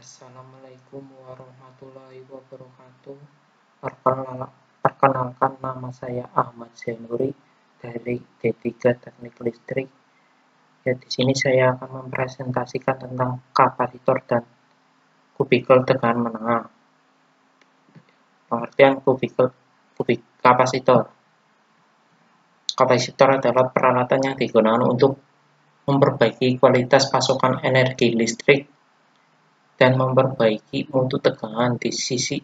Assalamualaikum warahmatullahi wabarakatuh. Perkenalkan, nama saya Ahmad Zainuri dari D3 Teknik Listrik. Ya, di sini saya akan mempresentasikan tentang kapasitor dan kubikel tegangan menengah. Pengertian kapasitor. Kapasitor adalah peralatan yang digunakan untuk memperbaiki kualitas pasokan energi listrik dan memperbaiki mutu tegangan di sisi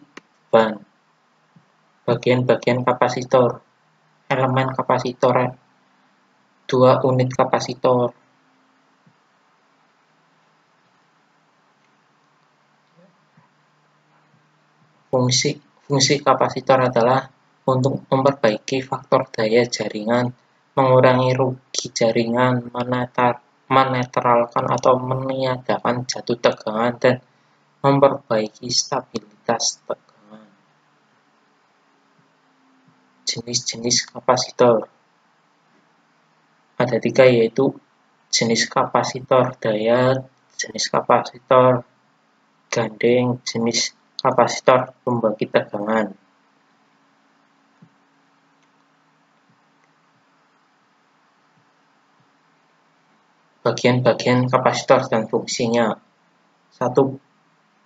ban. Bagian-bagian kapasitor. Elemen kapasitor, 2 unit kapasitor. Fungsi kapasitor adalah untuk memperbaiki faktor daya jaringan, mengurangi rugi jaringan, menetralkan atau meniadakan jatuh tegangan, dan memperbaiki stabilitas tegangan. Jenis-jenis kapasitor ada 3, yaitu jenis kapasitor daya, jenis kapasitor gandeng, jenis kapasitor pembagi tegangan. Bagian-bagian kapasitor dan fungsinya. 1.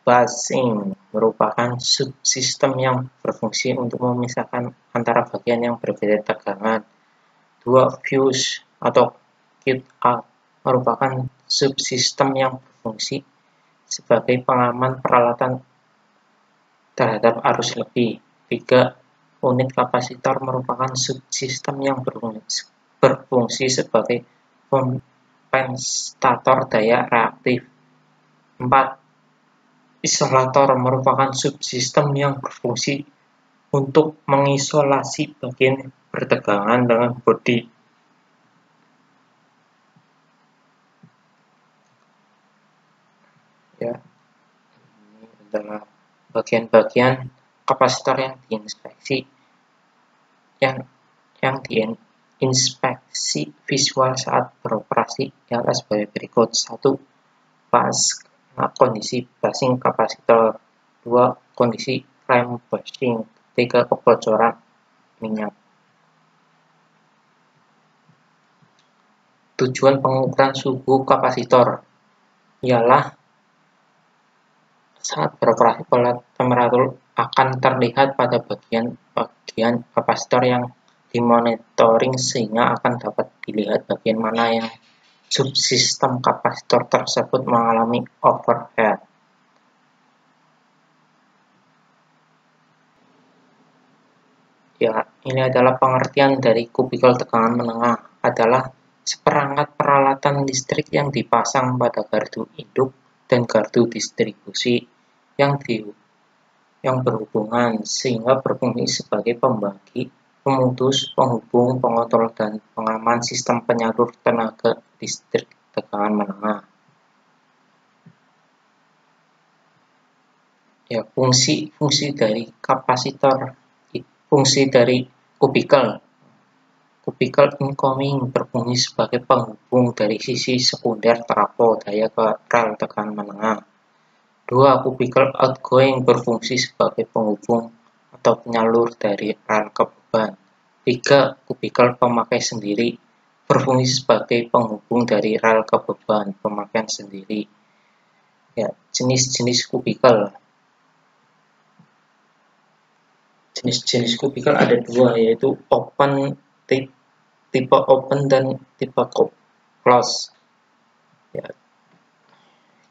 Busing merupakan subsistem yang berfungsi untuk memisahkan antara bagian yang berbeda tegangan. 2. Fuse atau cut-off merupakan subsistem yang berfungsi sebagai pengaman peralatan terhadap arus lebih. 3. Unit kapasitor merupakan subsistem yang berfungsi sebagai kompensator daya reaktif. 4. Isolator merupakan subsistem yang berfungsi untuk mengisolasi bagian bertegangan dengan bodi. Ya, ini adalah bagian-bagian kapasitor yang diinspeksi, yang diinspeksi visual saat beroperasi ialah sebagai berikut. 1. Kondisi busing kapasitor. 2. Kondisi rem bushing. 3. Kebocoran minyak. Tujuan pengukuran suhu kapasitor ialah saat beroperasi temperatur akan terlihat pada bagian kapasitor yang dimonitoring, sehingga akan dapat dilihat bagian mana yang subsistem kapasitor tersebut mengalami overheat. Ya, ini adalah pengertian dari kubikel tegangan menengah, adalah seperangkat peralatan listrik yang dipasang pada gardu induk dan gardu distribusi yang berhubungan, sehingga berfungsi sebagai pembagi, pemutus, penghubung, pengontrol, dan pengaman sistem penyalur tenaga listrik tegangan menengah. Ya, fungsi dari kapasitor, fungsi dari kubikel. Kubikel incoming berfungsi sebagai penghubung dari sisi sekunder trafo daya ke rel tegangan menengah. 2. Kubikel outgoing berfungsi sebagai penghubung atau penyalur dari rel ke beban. 3. Kubikel pemakai sendiri berfungsi sebagai penghubung dari rel ke beban pemakaian sendiri. Ya, jenis-jenis kubikel. Jenis-jenis kubikel ada 2, yaitu tipe open dan tipe close. Ya,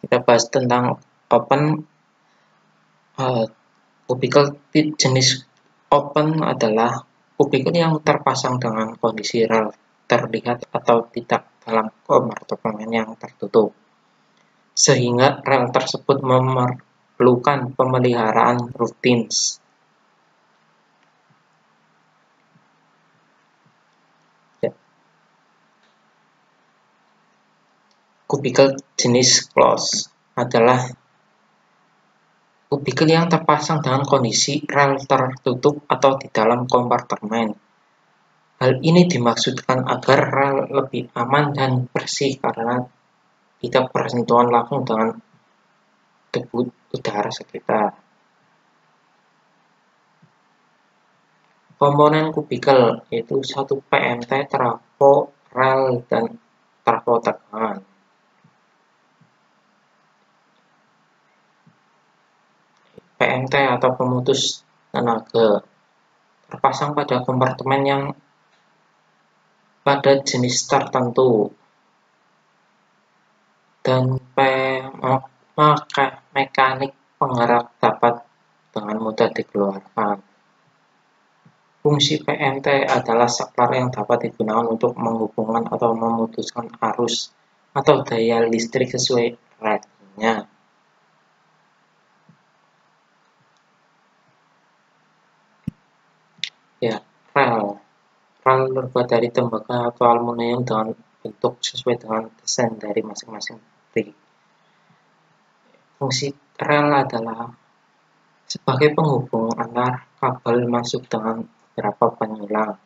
kita bahas tentang open. Kubikel jenis open adalah kubikel yang terpasang dengan kondisi rel terlihat atau tidak dalam kompartemen yang tertutup, sehingga rel tersebut memerlukan pemeliharaan rutin. Kubikel jenis close adalah kubikel yang terpasang dengan kondisi rel tertutup atau di dalam kompartemen. Hal ini dimaksudkan agar rel lebih aman dan bersih karena tidak bersentuhan langsung dengan debut udara sekitar. Komponen kubikel yaitu 1 PMT, trafo, rel, dan trafo tegangan. PMT atau pemutus tenaga terpasang pada kompartemen yang pada jenis tertentu, dan mekanik penggerak dapat dengan mudah dikeluarkan. Fungsi PMT adalah saklar yang dapat digunakan untuk menghubungkan atau memutuskan arus atau daya listrik sesuai ratingnya. Ya, rel terbuat dari tembaga atau aluminium dengan bentuk sesuai dengan desain dari masing-masing pabrik. Fungsi rel adalah sebagai penghubung antar kabel masuk dengan beberapa penyulang.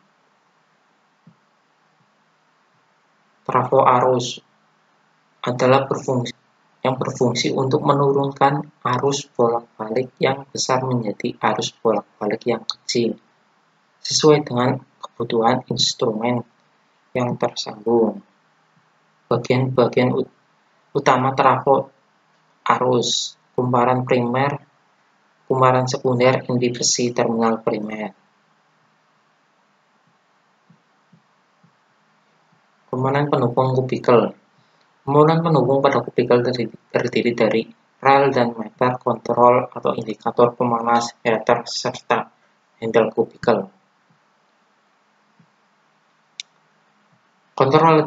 Trafo arus adalah berfungsi untuk menurunkan arus bolak-balik yang besar menjadi arus bolak-balik yang kecil, sesuai dengan kebutuhan instrumen yang tersambung. Bagian-bagian utama trafo arus: kumparan primer, kumparan sekunder, inti besi, terminal primer. Komponen pendukung kubikel. Komponen pendukung pada kubikel terdiri dari rel dan meter, kontrol atau indikator pemanas, heater, serta handle kubikel. Kontrol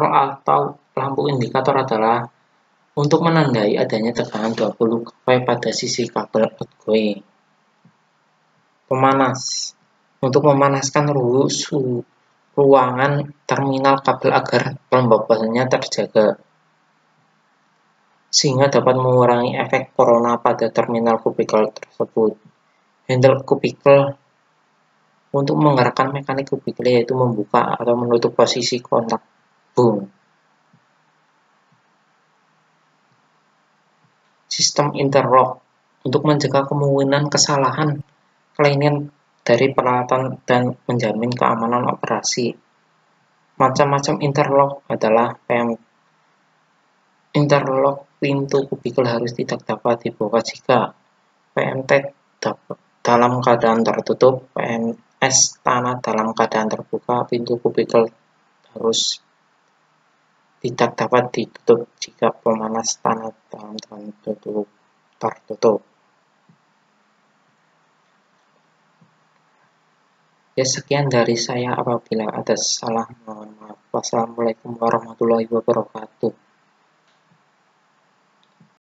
atau lampu indikator adalah untuk menandai adanya tekanan 20 kV pada sisi kabel outgoing. Pemanas untuk memanaskan ruangan terminal kabel agar kelembabannya terjaga, sehingga dapat mengurangi efek corona pada terminal kubikel tersebut. Handle kubikel untuk menggerakkan mekanik kubikel, yaitu membuka atau menutup posisi kontak bung. Sistem interlock untuk mencegah kemungkinan kesalahan kelainan dari peralatan dan menjamin keamanan operasi. Macam-macam interlock adalah interlock pintu kubikel harus tidak dapat dibuka jika PMT dalam keadaan tertutup, PMS tanah dalam keadaan terbuka. Pintu kubikel harus tidak dapat ditutup jika pemanas tanah dalam keadaan tertutup. Ya, sekian dari saya. Apabila ada salah, mohon maaf. Wassalamualaikum warahmatullahi wabarakatuh.